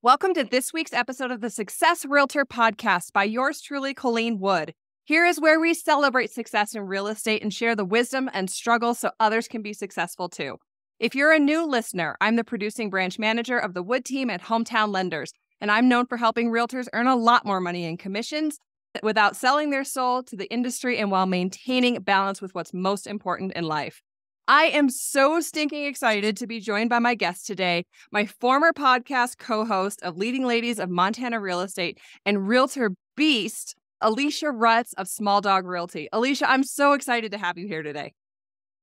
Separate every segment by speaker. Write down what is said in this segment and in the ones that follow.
Speaker 1: Welcome to this week's episode of the Success Realtor podcast by yours truly, Colleen Wood. Here is where we celebrate success in real estate and share the wisdom and struggles so others can be successful too. If you're a new listener, I'm the producing branch manager of the Wood team at Hometown Lenders, and I'm known for helping realtors earn a lot more money in commissions without selling their soul to the industry and while maintaining balance with what's most important in life. I am so stinking excited to be joined by my guest today, my former podcast co-host of Leading Ladies of Montana Real Estate and Realtor Beast, Alicia Rutz of Small Dog Realty. Alicia, I'm so excited to have you here today.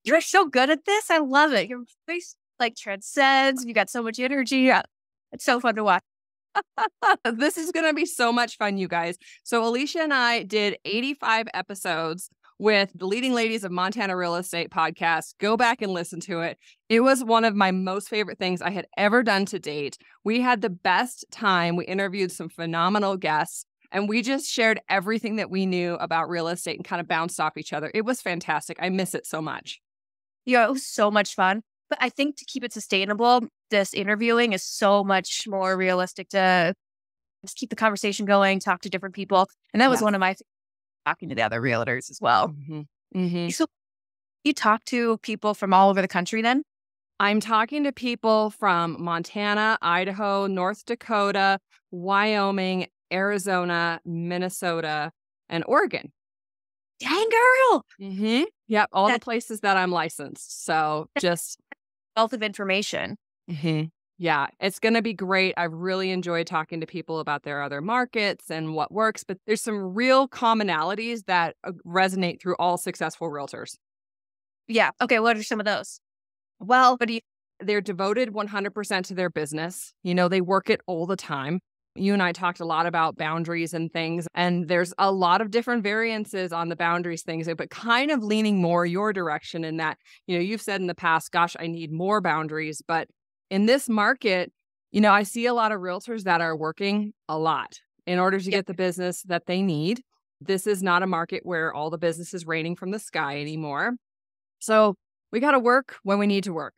Speaker 2: You're so good at this. I love it. Your face transcends. You got so much energy. It's so fun to watch.
Speaker 1: This is going to be so much fun, you guys. So Alicia and I did 85 episodes with the Leading Ladies of Montana Real Estate podcast. Go back and listen to it. It was one of my most favorite things I had ever done to date. We had the best time. We interviewed some phenomenal guests, and we just shared everything that we knew about real estate and kind of bounced off each other. It was fantastic. I miss it so much.
Speaker 2: Yeah, it was so much fun. But I think to keep it sustainable, this interviewing is so much more realistic to just keep the conversation going, talk to different people. And that was one of my talking to the other realtors as well. So you talk to people from all over the country then?
Speaker 1: I'm talking to people from Montana, Idaho, North Dakota, Wyoming, Arizona, Minnesota, and Oregon.
Speaker 2: Dang, girl.
Speaker 1: Yep, all the places that I'm licensed. So just
Speaker 2: wealth of information.
Speaker 1: Yeah, it's going to be great. I've really enjoyed talking to people about their other markets and what works, but there's some real commonalities that resonate through all successful realtors.
Speaker 2: Yeah. Okay. What are some of those?
Speaker 1: Well, they're devoted 100% to their business. You know, they work it all the time. You and I talked a lot about boundaries and things, and there's a lot of different variances on the boundaries things, but kind of leaning more your direction in that, you know, you've said in the past, gosh, I need more boundaries. But in this market, you know, I see a lot of realtors that are working a lot in order to get the business that they need. This is not a market where all the business is raining from the sky anymore. So we got to work when we need to work.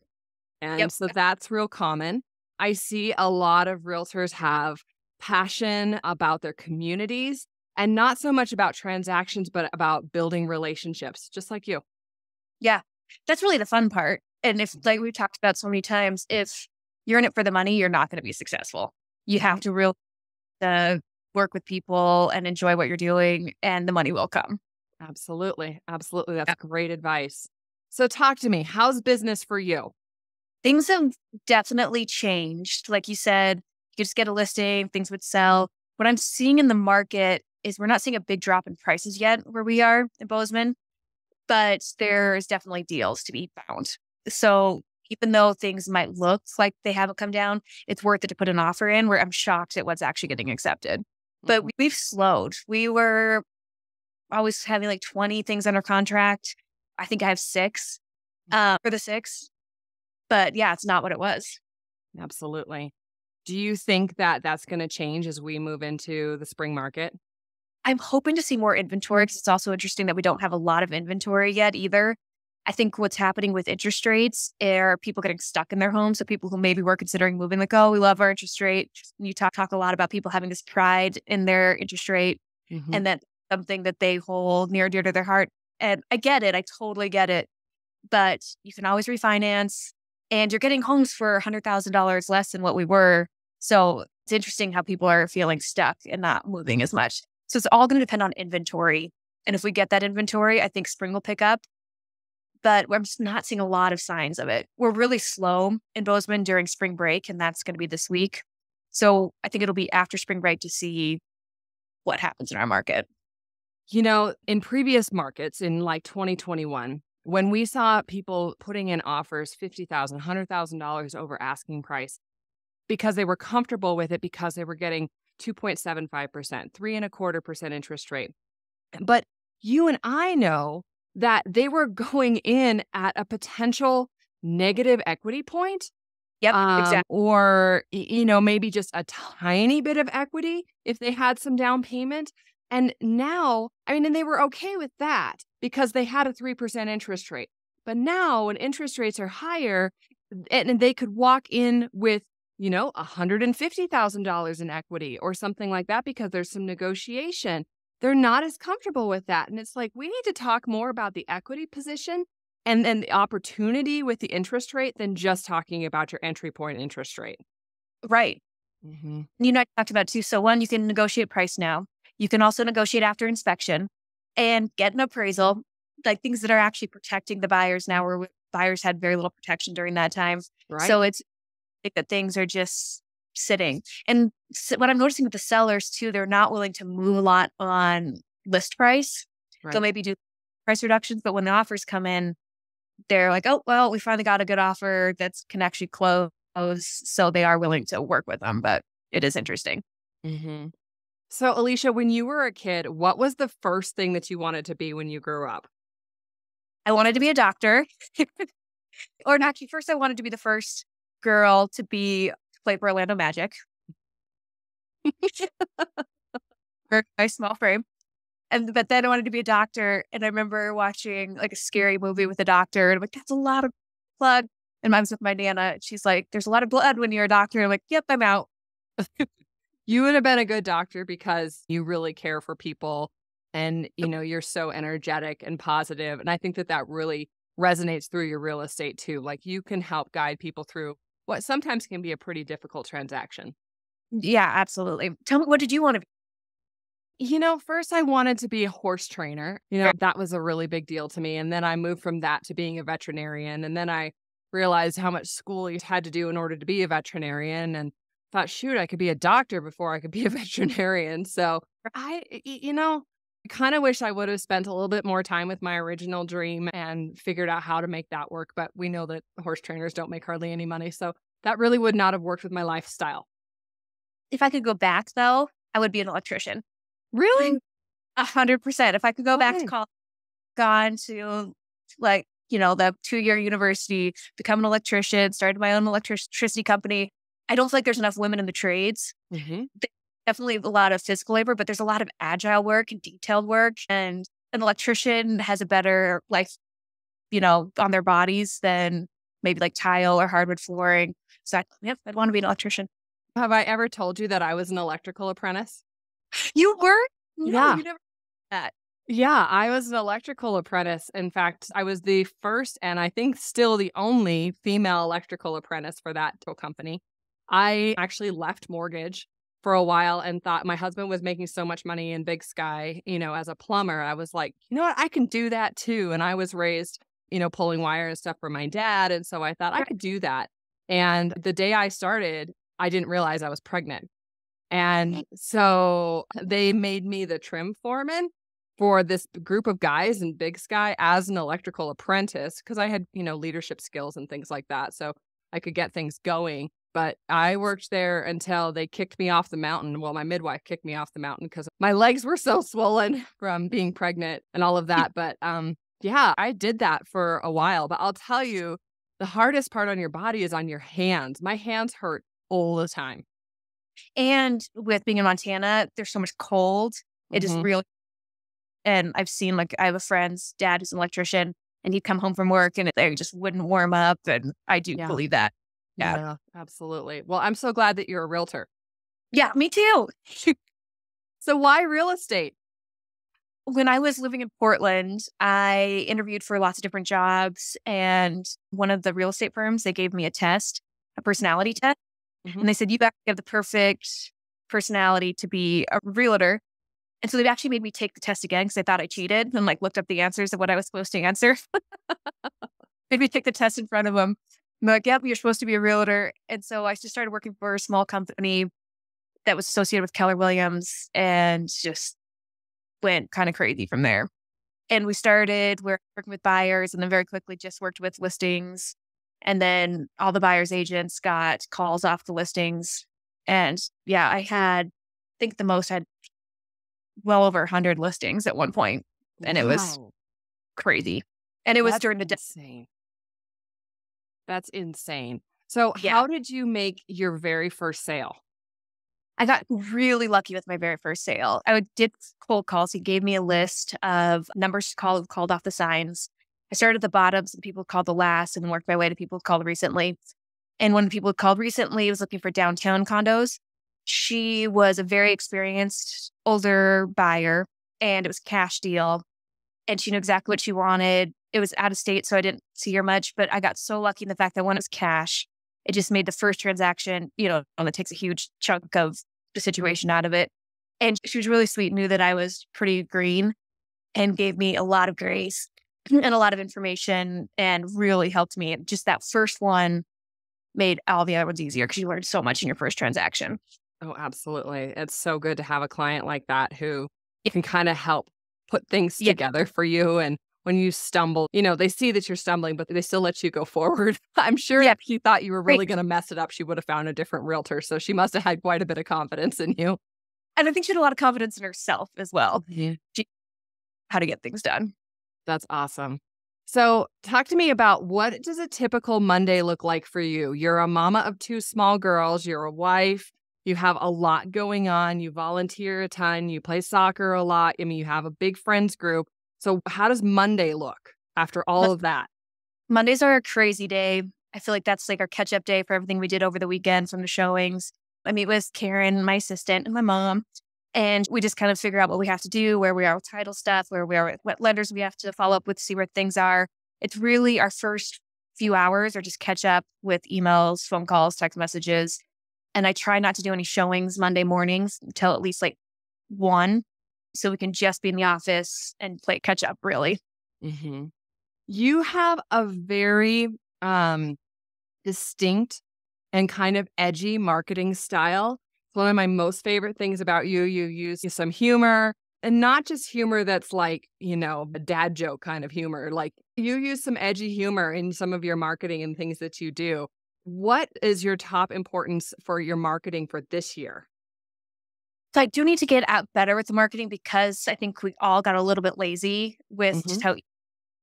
Speaker 1: And so that's real common. I see a lot of realtors have passion about their communities and not so much about transactions, but about building relationships, just like you.
Speaker 2: Yeah, that's really the fun part. And if, like we've talked about so many times, if you're in it for the money, you're not going to be successful. You have to really work with people and enjoy what you're doing, and the money will come.
Speaker 1: Absolutely. Absolutely. That's great advice. So talk to me. How's business for you?
Speaker 2: Things have definitely changed. Like you said, you could just get a listing, things would sell. What I'm seeing in the market is we're not seeing a big drop in prices yet where we are in Bozeman, but there's definitely deals to be found. So even though things might look like they haven't come down, it's worth it to put an offer in, where I'm shocked at what's actually getting accepted. But we've slowed. We were always having like 20 things under contract. I think I have 6 for the 6. But yeah, it's not what it was.
Speaker 1: Absolutely. Do you think that that's going to change as we move into the spring market?
Speaker 2: I'm hoping to see more inventory, because it's also interesting that we don't have a lot of inventory yet either. I think what's happening with interest rates are people getting stuck in their homes. So people who maybe were considering moving, like, oh, we love our interest rate. You talk a lot about people having this pride in their interest rate, and that's something that they hold near and dear to their heart. And I get it. I totally get it. But you can always refinance, and you're getting homes for $100,000 less than what we were. So it's interesting how people are feeling stuck and not moving as much. So it's all going to depend on inventory. And if we get that inventory, I think spring will pick up. But I'm just not seeing a lot of signs of it. We're really slow in Bozeman during spring break, and that's going to be this week. So I think it'll be after spring break to see what happens in our market.
Speaker 1: You know, in previous markets in like 2021, when we saw people putting in offers $50,000, $100,000 over asking price because they were comfortable with it, because they were getting 2.75%, 3.25% interest rate. But you and I know that they were going in at a potential negative equity point.
Speaker 2: Yep, exactly.
Speaker 1: Or, you know, maybe just a tiny bit of equity if they had some down payment. And now, I mean, and they were okay with that because they had a 3% interest rate. But now when interest rates are higher and they could walk in with $150,000 in equity or something like that because there's some negotiation. They're not as comfortable with that. And it's like, we need to talk more about the equity position and then the opportunity with the interest rate than just talking about your entry point interest rate.
Speaker 2: Right.
Speaker 1: Mm-hmm.
Speaker 2: You know, I talked about too. So one, you can negotiate price now. You can also negotiate after inspection and get an appraisal, like things that are actually protecting the buyers now, where buyers had very little protection during that time.
Speaker 1: Right.
Speaker 2: So it's like that things are just sitting. And what I'm noticing with the sellers too, they're not willing to move a lot on list price.
Speaker 1: Right.
Speaker 2: They'll maybe do price reductions, but when the offers come in, they're like, oh, well, we finally got a good offer that can actually close. So they are willing to work with them, but it is interesting.
Speaker 1: Mm-hmm. So, Alicia, when you were a kid, what was the first thing that you wanted to be when you grew up?
Speaker 2: I wanted to be a doctor. Or actually, first I wanted to be the first girl to play for Orlando Magic. Very nice small frame. But then I wanted to be a doctor. And I remember watching like a scary movie with a doctor. And I'm like, that's a lot of blood. And I was with my Nana. And she's like, there's a lot of blood when you're a doctor. And I'm like, yep, I'm out.
Speaker 1: You would have been a good doctor because you really care for people and, you're so energetic and positive. And I think that really resonates through your real estate too. Like you can help guide people through what sometimes can be a pretty difficult transaction.
Speaker 2: Yeah, absolutely. Tell me, what did you want to be?
Speaker 1: First I wanted to be a horse trainer. That was a really big deal to me. And then I moved from that to being a veterinarian. And then I realized how much school you had to do in order to be a veterinarian and thought, shoot, I could be a doctor before I could be a veterinarian. So I kind of wish I would have spent a little bit more time with my original dream and figured out how to make that work. But we know that horse trainers don't make hardly any money. So that really would not have worked with my lifestyle.
Speaker 2: If I could go back though, I would be an electrician.
Speaker 1: Really?
Speaker 2: 100%. If I could go back to college, gone to the 2-year university, become an electrician, started my own electricity company. I don't feel like there's enough women in the trades.
Speaker 1: Mm-hmm.
Speaker 2: Definitely a lot of physical labor, but there's a lot of agile work and detailed work. And an electrician has a better life, on their bodies than maybe like tile or hardwood flooring. So I'd want to be an electrician.
Speaker 1: Have I ever told you that I was an electrical apprentice?
Speaker 2: You were? No,
Speaker 1: Yeah.
Speaker 2: you never did that.
Speaker 1: Yeah, I was an electrical apprentice. In fact, I was the first and I think still the only female electrical apprentice for that company. I actually left mortgage for a while and thought my husband was making so much money in Big Sky, as a plumber. I was like, you know what, I can do that too. And I was raised, pulling wire and stuff for my dad. And so I thought I could do that. And the day I started, I didn't realize I was pregnant. And so they made me the trim foreman for this group of guys in Big Sky as an electrical apprentice because I had, leadership skills and things like that. So I could get things going. But I worked there until they kicked me off the mountain. Well, my midwife kicked me off the mountain because my legs were so swollen from being pregnant and all of that. But yeah, I did that for a while. But I'll tell you, the hardest part on your body is on your hands. My hands hurt all the time.
Speaker 2: And with being in Montana, there's so much cold. It is real. And I've seen, I have a friend's dad who's an electrician, and he'd come home from work and they just wouldn't warm up. And I do believe that.
Speaker 1: Yeah, absolutely. Well, I'm so glad that you're a realtor.
Speaker 2: Yeah, me too.
Speaker 1: So why real estate?
Speaker 2: When I was living in Portland, I interviewed for lots of different jobs. And one of the real estate firms, they gave me a test, a personality test. And they said, you actually have the perfect personality to be a realtor. And so they actually made me take the test again because I thought I cheated and looked up the answers of what I was supposed to answer. Made me take the test in front of them. I'm like, yep, you're supposed to be a realtor. And so I just started working for a small company that was associated with Keller Williams and just went kind of crazy from there. And we started working with buyers and then very quickly just worked with listings. And then all the buyers' agents got calls off the listings. And yeah, I think the most had well over 100 listings at one point. And it was crazy. And it was during the day.
Speaker 1: Insane. That's insane. So how did you make your very first sale?
Speaker 2: I got really lucky with my very first sale. I did cold calls. He gave me a list of numbers to call, called off the signs. I started at the bottoms and people called the last and worked my way to people called recently. And one of the people who called recently was looking for downtown condos. She was a very experienced older buyer, and it was a cash deal. And she knew exactly what she wanted. It was out of state, so I didn't see her much, but I got so lucky in the fact that when it was cash, it just made the first transaction, and it takes a huge chunk of the situation out of it. And she was really sweet, knew that I was pretty green and gave me a lot of grace and a lot of information and really helped me. Just that first one made all the other ones easier because you learned so much in your first transaction.
Speaker 1: Oh, absolutely. It's so good to have a client like that who can kind of help put things
Speaker 2: Yeah,
Speaker 1: together for you. And when you stumble, they see that you're stumbling, but they still let you go forward. I'm sure
Speaker 2: yeah,
Speaker 1: if she thought you were
Speaker 2: great.
Speaker 1: really going to mess it up, she would have found a different realtor. So she must have had quite a bit of confidence in you.
Speaker 2: And I think she had a lot of confidence in herself as well.
Speaker 1: Yeah.
Speaker 2: She how to get things done.
Speaker 1: That's awesome. So talk to me about what does a typical Monday look like for you? You're a mama of two small girls. You're a wife. You have a lot going on. You volunteer a ton. You play soccer a lot. I mean, you have a big friends group. So how does Monday look after all of that?
Speaker 2: Mondays are a crazy day. I feel like that's like our catch up day for everything we did over the weekend from the showings. I meet with Karen, my assistant, and my mom, and we just kind of figure out what we have to do, where we are with title stuff, where we are with what lenders we have to follow up with, see where things are. It's really our first few hours or just catch up with emails, phone calls, text messages. And I try not to do any showings Monday mornings until at least like 1, so we can just be in the office and play catch up, really.
Speaker 1: Hmm. You have a very distinct and kind of edgy marketing style. It's one of my most favorite things about you. You use some humor, and not just humor that's like, a dad joke kind of humor. Like you use some edgy humor in some of your marketing and things that you do. What is your top importance for your marketing for this year?
Speaker 2: So I do need to get out better with the marketing because I think we all got a little bit lazy with
Speaker 1: Hmm.
Speaker 2: just how it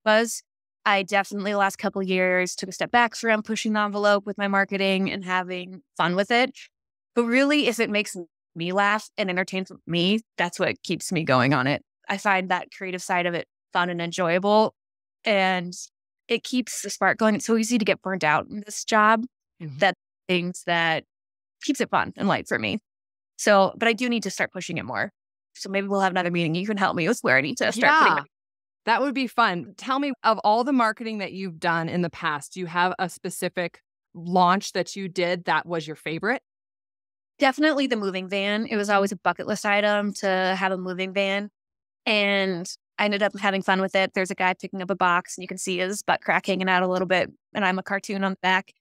Speaker 2: was. I definitely the last couple of years took a step back from pushing the envelope with my marketing and having fun with it. But really, if it makes me laugh and entertains me, that's what keeps me going on it. I find that creative side of it fun and enjoyable, and it keeps the spark going. It's so easy to get burnt out in this job.
Speaker 1: Hmm.
Speaker 2: That things that keeps it fun and light for me. So, but I do need to start pushing it more. So maybe we'll have another meeting. You can help me with where I need to start putting my.
Speaker 1: Yeah, that would be fun. Tell me, of all the marketing that you've done in the past, do you have a specific launch that you did that was your favorite?
Speaker 2: Definitely the moving van. It was always a bucket list item to have a moving van. And I ended up having fun with it. There's a guy picking up a box and you can see his butt crack hanging out a little bit. And I'm a cartoon on the back.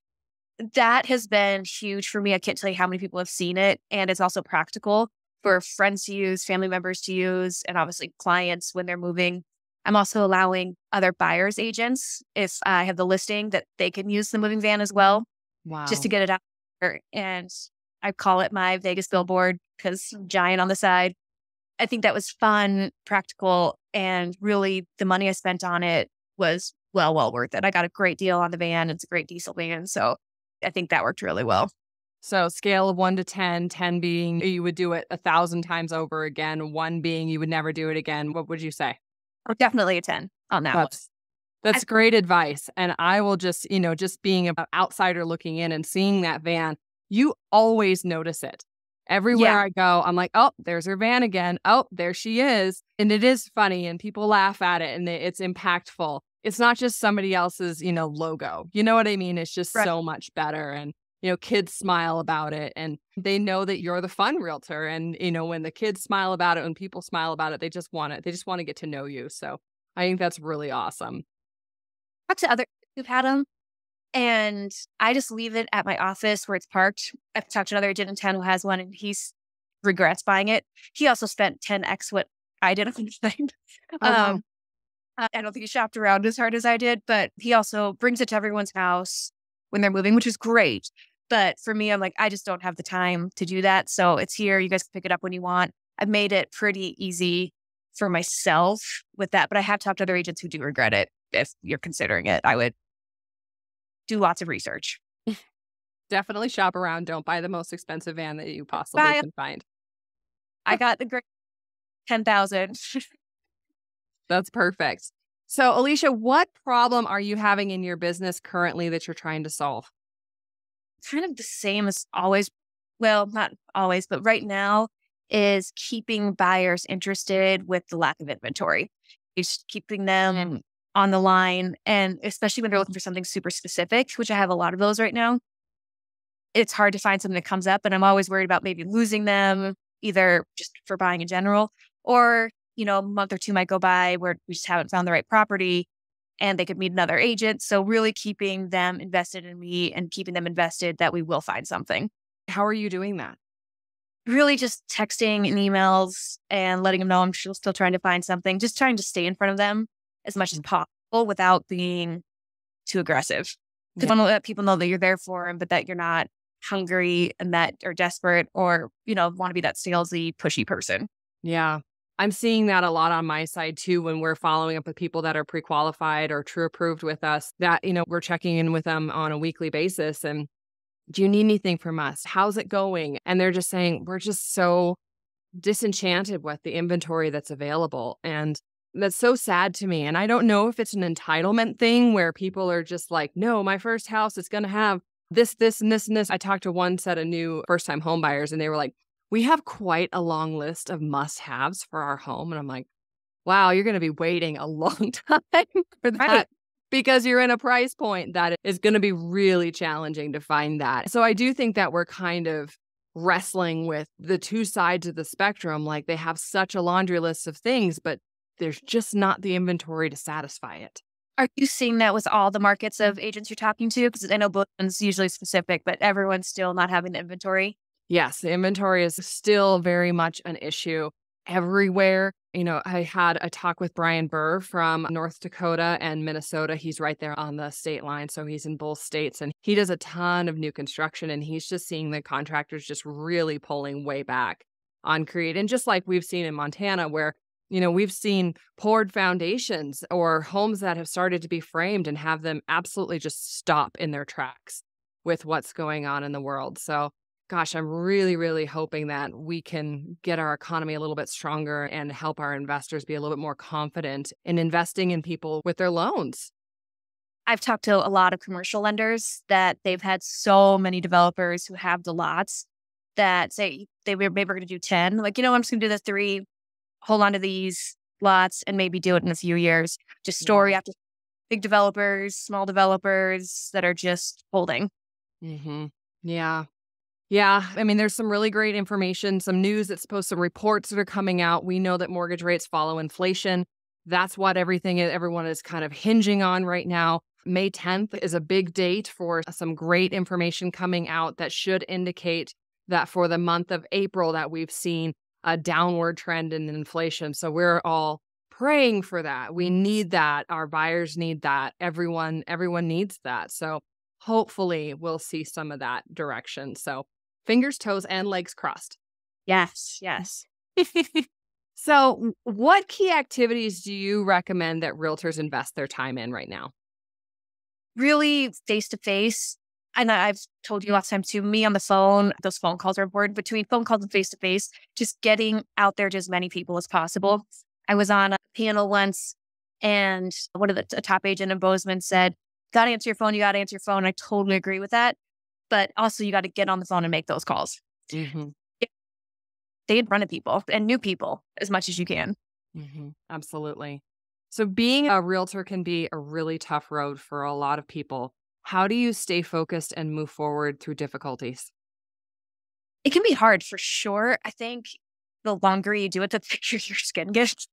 Speaker 2: That has been huge for me. I can't tell you how many people have seen it. And it's also practical for friends to use, family members to use, and obviously clients when they're moving. I'm also allowing other buyers agents, if I have the listing, that they can use the moving van as well, just to
Speaker 1: Wow.
Speaker 2: get it out there. And I call it my Vegas billboard because giant on the side. I think that was fun, practical, and really the money I spent on it was well worth it. I got a great deal on the van. It's a great diesel van. So I think that worked really well.
Speaker 1: So scale of 1 to 10, 10 being you would do it 1,000 times over again, 1 being you would never do it again. What would you say?
Speaker 2: Oh, definitely a 10 on that one.
Speaker 1: That's that's great advice. And I will just, just being an outsider looking in and seeing that van, you always notice it. Everywhere
Speaker 2: Yeah,
Speaker 1: I go, I'm like, oh, there's her van again. Oh, there she is. And it is funny and people laugh at it and it's impactful. It's not just somebody else's, logo. You know what I mean? It's just
Speaker 2: right.
Speaker 1: so much better. And, kids smile about it and they know that you're the fun realtor. And, when the kids smile about it, when people smile about it, they just want it. They just want to get to know you. So I think that's really awesome.
Speaker 2: Talk to other who've had them, and I just leave it at my office where it's parked. I've talked to another agent in town who has one, and he's regrets buying it. He also spent 10x what I did on the thing.
Speaker 1: Oh, wow.
Speaker 2: Um, I don't think he shopped around as hard as I did, but he also brings it to everyone's house when they're moving, which is great. But for me, I'm like, I just don't have the time to do that. So it's here. You guys can pick it up when you want. I've made it pretty easy for myself with that, but I have talked to other agents who do regret it. If you're considering it, I would do lots of research.
Speaker 1: Definitely shop around. Don't buy the most expensive van that you possibly
Speaker 2: Bye.
Speaker 1: can find.
Speaker 2: I got the great 10,000.
Speaker 1: That's perfect. So, Alicia, what problem are you having in your business currently that you're trying to solve?
Speaker 2: kind of the same as always. Well, not always, but right now is keeping buyers interested with the lack of inventory. It's keeping them on the line. And especially when they're looking for something super specific, which I have a lot of those right now, it's hard to find something that comes up. And I'm always worried about maybe losing them, either just for buying in general, or, a month or two might go by where we just haven't found the right property and they could meet another agent. So really keeping them invested in me and keeping them invested that we will find something.
Speaker 1: How are you doing that?
Speaker 2: Really just texting and emails and letting them know I'm still trying to find something, just trying to stay in front of them as much as possible without being too aggressive. Because I want to let people know that you're there for them, but that you're not hungry and that are desperate or, want to be that salesy, pushy person.
Speaker 1: Yeah. I'm seeing that a lot on my side too, when we're following up with people that are pre-qualified or true approved with us, that, we're checking in with them on a weekly basis. And do you need anything from us? How's it going? And they're just saying, we're just so disenchanted with the inventory that's available. And that's so sad to me. And I don't know if it's an entitlement thing where people are just like, no, my first house is going to have this, this, and this, and this. I talked to one set of new first-time home buyers and they were like, we have quite a long list of must-haves for our home. And I'm like, wow, you're going to be waiting a long time for that.
Speaker 2: Right.
Speaker 1: Because you're in a price point that is going to be really challenging to find that. So I do think that we're kind of wrestling with the two sides of the spectrum. Like they have such a laundry list of things, but there's just not the inventory to satisfy it.
Speaker 2: Are you seeing that with all the markets of agents you're talking to? Because I know Brooklyn's usually specific, but everyone's still not having the inventory.
Speaker 1: Yes, the inventory is still very much an issue everywhere. I had a talk with Brian Burr from North Dakota and Minnesota. He's right there on the state line. So he's in both states and he does a ton of new construction and he's just seeing the contractors just really pulling way back on create. And just like we've seen in Montana where, we've seen poured foundations or homes that have started to be framed and have them absolutely just stop in their tracks with what's going on in the world. So gosh, I'm really, really hoping that we can get our economy a little bit stronger and help our investors be a little bit more confident in investing in people with their loans.
Speaker 2: I've talked to a lot of commercial lenders that they've had so many developers who have the lots that say they were maybe going to do 10. Like, I'm just going to do the 3, hold on to these lots and maybe do it in a few years. Just story after big developers, small developers that are just holding.
Speaker 1: Mm-hmm. Yeah. Yeah. I mean, there's some really great information, some news that's supposed some reports that are coming out. We know that mortgage rates follow inflation. That's what everyone is kind of hinging on right now. May 10th is a big date for some great information coming out that should indicate that for the month of April that we've seen a downward trend in inflation. So we're all praying for that. We need that. Our buyers need that. Everyone needs that. So hopefully we'll see some of that direction. So fingers, toes, and legs crossed.
Speaker 2: Yes, yes.
Speaker 1: So what key activities do you recommend that realtors invest their time in right now?
Speaker 2: Really face-to-face. And I've told you last time too, me on the phone, those phone calls are important. Between phone calls and face-to-face, just getting out there to as many people as possible. I was on a panel once and one of the top agent in Bozeman said, you got to answer your phone. I totally agree with that. But also you got to get on the phone and make those calls.
Speaker 1: Mm-hmm.
Speaker 2: Stay in front of people and new people as much as you can.
Speaker 1: Mm-hmm. Absolutely. So being a realtor can be a really tough road for a lot of people. How do you stay focused and move forward through difficulties?
Speaker 2: It can be hard for sure. I think the longer you do it, the thicker your skin gets.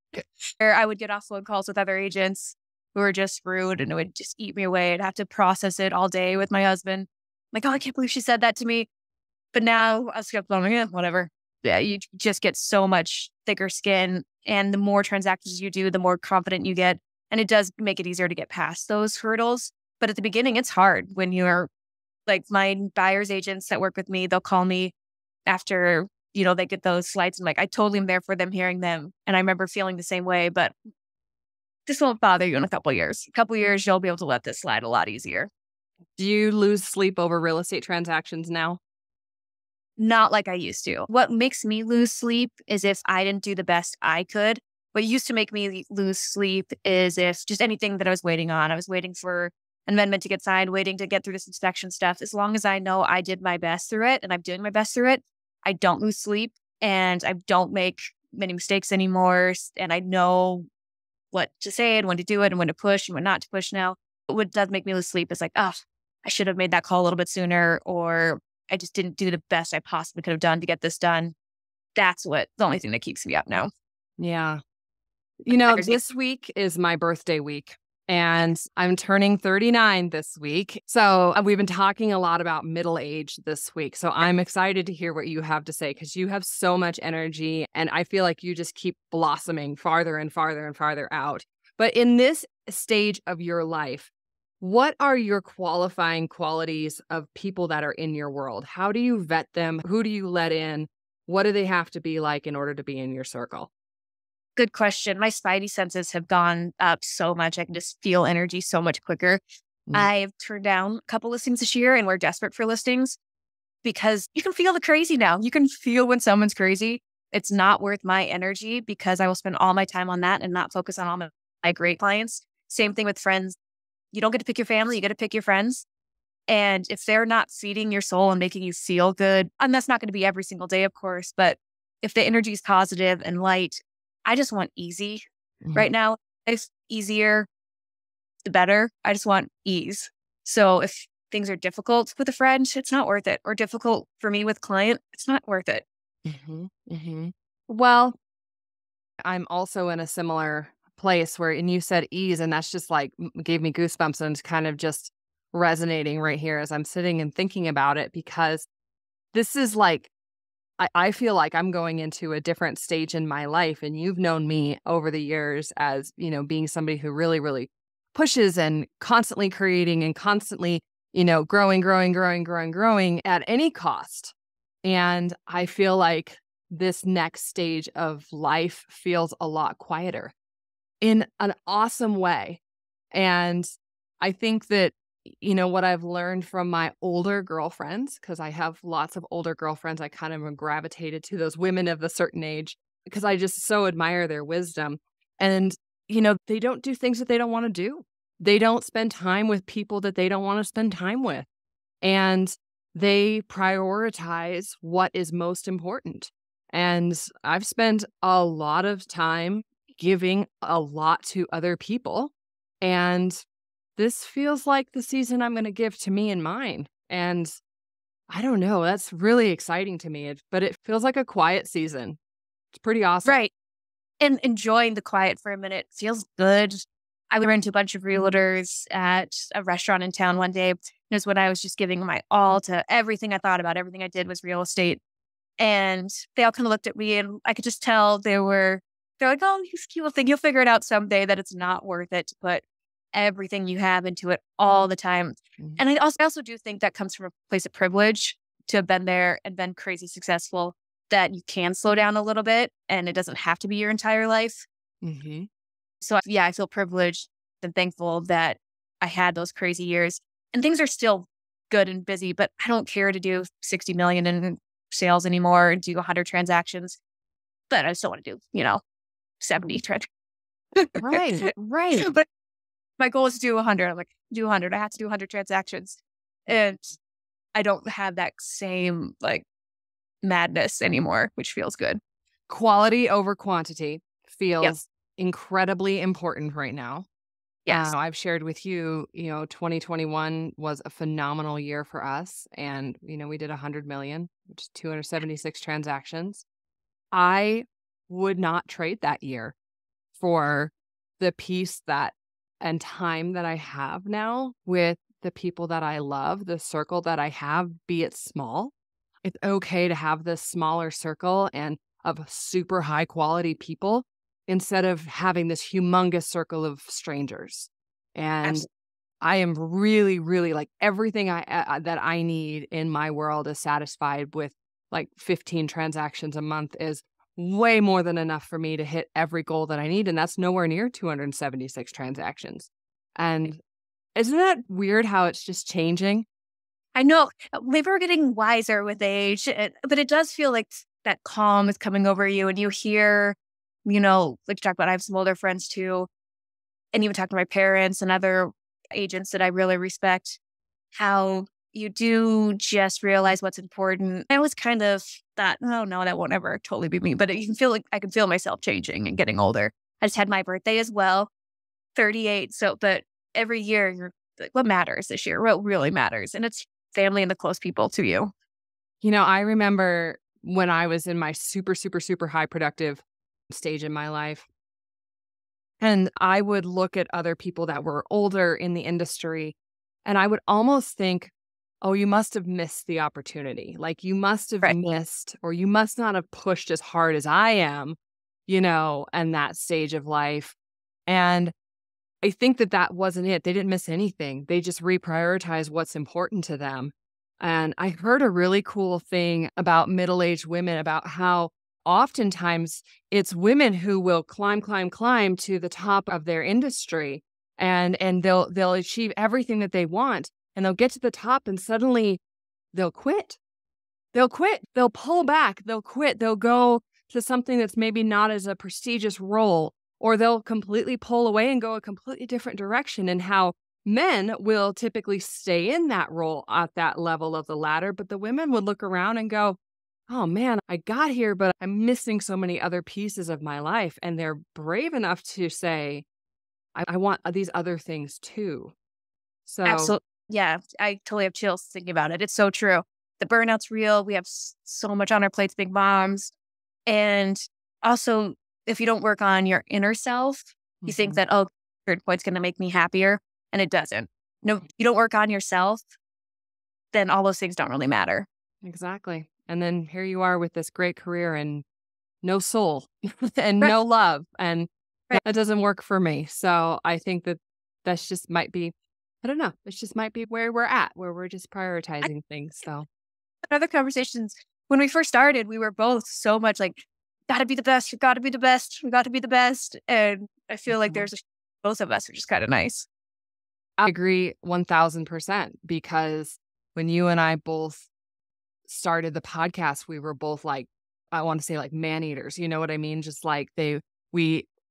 Speaker 2: I would get off phone calls with other agents who were just rude and it would just eat me away. I'd have to process it all day with my husband. Like, oh, I can't believe she said that to me. But now I was like, whatever. Yeah, you just get so much thicker skin. And the more transactions you do, the more confident you get. And it does make it easier to get past those hurdles. But at the beginning, it's hard when you're like my buyer's agents that work with me. They'll call me after, they get those slides. And like, I totally am there for them, hearing them. And I remember feeling the same way. But this won't bother you in a couple of years. A couple of years, you'll be able to let this slide a lot easier.
Speaker 1: Do you lose sleep over real estate transactions now?
Speaker 2: Not like I used to. What makes me lose sleep is if I didn't do the best I could. What used to make me lose sleep is if just anything that I was waiting on. I was waiting for amendment to get signed, waiting to get through this inspection stuff. As long as I know I did my best through it and I'm doing my best through it, I don't lose sleep and I don't make many mistakes anymore. And I know what to say and when to do it and when to push and when not to push now. What does make me lose sleep is like, oh, I should have made that call a little bit sooner, or I just didn't do the best I possibly could have done to get this done. That's the only thing that keeps me up now.
Speaker 1: Yeah. This week is my birthday week and I'm turning 39 this week. So we've been talking a lot about middle age this week. So I'm excited to hear what you have to say because you have so much energy and I feel like you just keep blossoming farther and farther and farther out. But in this stage of your life, what are your qualifying qualities of people that are in your world? How do you vet them? Who do you let in? What do they have to be like in order to be in your circle?
Speaker 2: Good question. My spidey senses have gone up so much. I can just feel energy so much quicker. I've turned down a couple listings this year and we're desperate for listings because you can feel the crazy now. You can feel when someone's crazy. It's not worth my energy because I will spend all my time on that and not focus on all my great clients. Same thing with friends. You don't get to pick your family. You get to pick your friends. And if they're not feeding your soul and making you feel good, and that's not going to be every single day, of course, but if the energy is positive and light, I just want easy right now. It's easier, the better. I just want ease. So if things are difficult with a friend, it's not worth it. Or difficult for me with client, it's not worth it.
Speaker 1: Well, I'm also in a similar place where, and you said ease, and that's just like gave me goosebumps and it's kind of just resonating right here as I'm sitting and thinking about it because this is like, I feel like I'm going into a different stage in my life. And you've known me over the years as, being somebody who really, really pushes and constantly creating and constantly, growing at any cost. And I feel like this next stage of life feels a lot quieter in an awesome way. And I think that what I've learned from my older girlfriends, because I have lots of older girlfriends, I kind of gravitated to those women of a certain age because I just so admire their wisdom. And, they don't do things that they don't want to do. They don't spend time with people that they don't want to spend time with. And they prioritize what is most important. And I've spent a lot of time giving a lot to other people. And this feels like the season I'm going to give to me and mine. And I don't know, that's really exciting to me, but it feels like a quiet season. It's pretty awesome.
Speaker 2: Right. And enjoying the quiet for a minute feels good. I ran into a bunch of realtors at a restaurant in town one day. It was when I was just giving my all to everything I thought about. Everything I did was real estate. And they all kind of looked at me and I could just tell they're like, oh, you will think you'll figure it out someday that it's not worth it to put everything you have into it all the time. And I also do think that comes from a place of privilege to have been there and been crazy successful, that you can slow down a little bit and it doesn't have to be your entire life. So yeah, I feel privileged and thankful that I had those crazy years and things are still good and busy, but I don't care to do 60 million in sales anymore and do 100 transactions, but I still want to do, 70 transactions.
Speaker 1: Right.
Speaker 2: But my goal is to do 100. I'm like, do 100. I have to do 100 transactions. And I don't have that same madness anymore, which feels good.
Speaker 1: Quality over quantity feels incredibly important right now.
Speaker 2: Yes.
Speaker 1: I've shared with you, 2021 was a phenomenal year for us. And, we did 100 million, which is 276 transactions. I would not trade that year for the peace and time that I have now with the people that I love, the circle that I have, be it small. It's okay to have this smaller circle and of super high quality people instead of having this humongous circle of strangers. And
Speaker 2: Absolutely.
Speaker 1: I am really, really everything that I need in my world is satisfied with 15 transactions a month is way more than enough for me to hit every goal that I need. And that's nowhere near 276 transactions. And isn't that weird how it's just changing?
Speaker 2: I know. Maybe we're getting wiser with age, but it does feel like that calm is coming over you and you hear, like you talk about, I have some older friends too. And even talk to my parents and other agents that I really respect, how you do just realize what's important. I always kind of thought, oh no, that won't ever totally be me. But you can feel like I can feel myself changing and getting older. I just had my birthday as well, 38. So, but every year you're like, what matters this year? What really matters? And it's family and the close people to you.
Speaker 1: I remember when I was in my super, super, super high productive stage in my life, and I would look at other people that were older in the industry, and I would almost think, oh, you must have missed the opportunity. Like you must have
Speaker 2: Right.
Speaker 1: missed, or you must not have pushed as hard as I am, and that stage of life. And I think that wasn't it. They didn't miss anything. They just reprioritized what's important to them. And I heard a really cool thing about middle-aged women about how oftentimes it's women who will climb to the top of their industry, and they'll achieve everything that they want, and they'll get to the top and suddenly they'll quit. They'll quit. They'll pull back. They'll quit. They'll go to something that's maybe not as a prestigious role, or they'll completely pull away and go a completely different direction. And how men will typically stay in that role at that level of the ladder, but the women would look around and go, oh man, I got here, but I'm missing so many other pieces of my life. And they're brave enough to say, I want these other things too. So,
Speaker 2: Absolutely. Yeah. I totally have chills thinking about it. It's so true. The burnout's real. We have so much on our plates, big moms. And also, if you don't work on your inner self, you think
Speaker 1: mhm,
Speaker 2: that, oh, third point's going to make me happier. And it doesn't. No, you don't work on yourself, then all those things don't really matter.
Speaker 1: exactly. And then here you are with this great career and no soul and
Speaker 2: Right.
Speaker 1: no love. And
Speaker 2: Right.
Speaker 1: that doesn't work for me. So I think that's just might be, I don't know, it just might be where we're at, where we're just
Speaker 2: I
Speaker 1: prioritizing things. So,
Speaker 2: had other conversations when we first started, we were both so much like, gotta be the best, you gotta be the best, we gotta be the best. And I feel like
Speaker 1: mhm.
Speaker 2: both of us, which is kind of nice.
Speaker 1: I agree 1000% because when you and I both started the podcast, we were both like, I want to say like man eaters. You know what I mean? Just like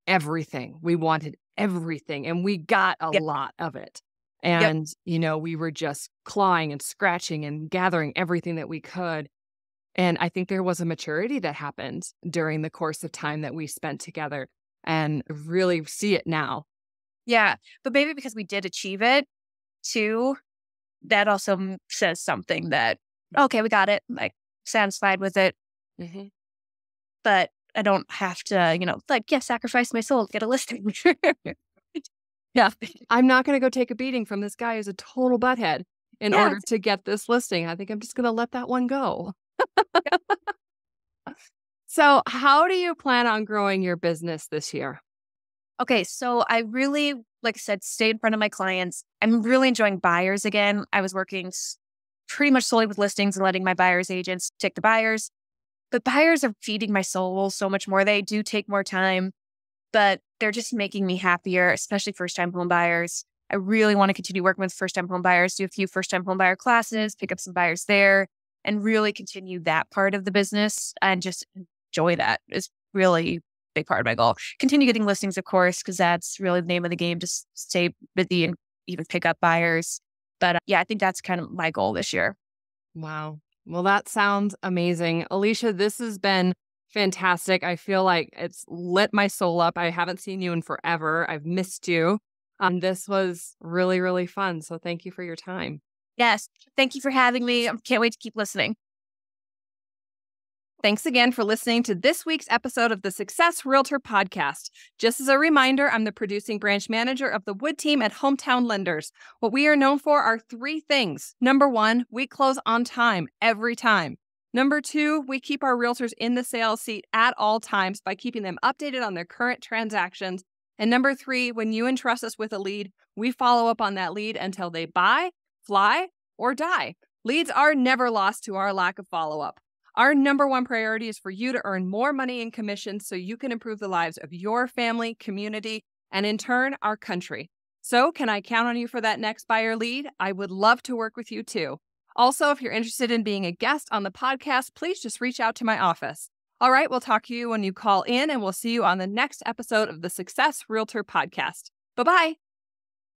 Speaker 1: everything. We wanted everything and we got a
Speaker 2: Yep.
Speaker 1: lot of it.
Speaker 2: Yep.
Speaker 1: And, we were just clawing and scratching and gathering everything that we could. And I think there was a maturity that happened during the course of time that we spent together and really see it now.
Speaker 2: Yeah. But maybe because we did achieve it too, that also says something that, okay, we got it. Like, satisfied with it.
Speaker 1: Mhm.
Speaker 2: But I don't have to, like, yeah, sacrifice my soul to get a listing.
Speaker 1: Yeah. I'm not going to go take a beating from this guy who's a total butthead in
Speaker 2: Yeah.
Speaker 1: order to get this listing. I think I'm just going to let that one go. So, how do you plan on growing your business this year?
Speaker 2: Okay. So I really, like I said, stay in front of my clients. I'm really enjoying buyers again. I was working pretty much solely with listings and letting my buyers agents take the buyers. But buyers are feeding my soul so much more. They do take more time, but they're just making me happier, especially first time home buyers. I really want to continue working with first time home buyers, do a few first time home buyer classes, pick up some buyers there, and really continue that part of the business and just enjoy that is really a big part of my goal. Continue getting listings, of course, because that's really the name of the game. Just stay busy and even pick up buyers. But yeah, I think that's kind of my goal this year.
Speaker 1: Wow. Well, that sounds amazing. Alicia, this has been fantastic. I feel like it's lit my soul up. I haven't seen you in forever. I've missed you. This was really, really fun. So thank you for your time.
Speaker 2: Yes. Thank you for having me. I can't wait to keep listening.
Speaker 1: Thanks again for listening to this week's episode of the Success Realtor Podcast. Just as a reminder, I'm the producing branch manager of the Wood team at Hometown Lenders. What we are known for are three things. Number one, we close on time every time. Number two, we keep our realtors in the sales seat at all times by keeping them updated on their current transactions. And number three, when you entrust us with a lead, we follow up on that lead until they buy, fly, or die. Leads are never lost to our lack of follow-up. Our number one priority is for you to earn more money in commissions so you can improve the lives of your family, community, and in turn, our country. So, can I count on you for that next buyer lead? I would love to work with you too. Also, if you're interested in being a guest on the podcast, please just reach out to my office. All right, we'll talk to you when you call in, and we'll see you on the next episode of the Success Realtor Podcast. Bye-bye.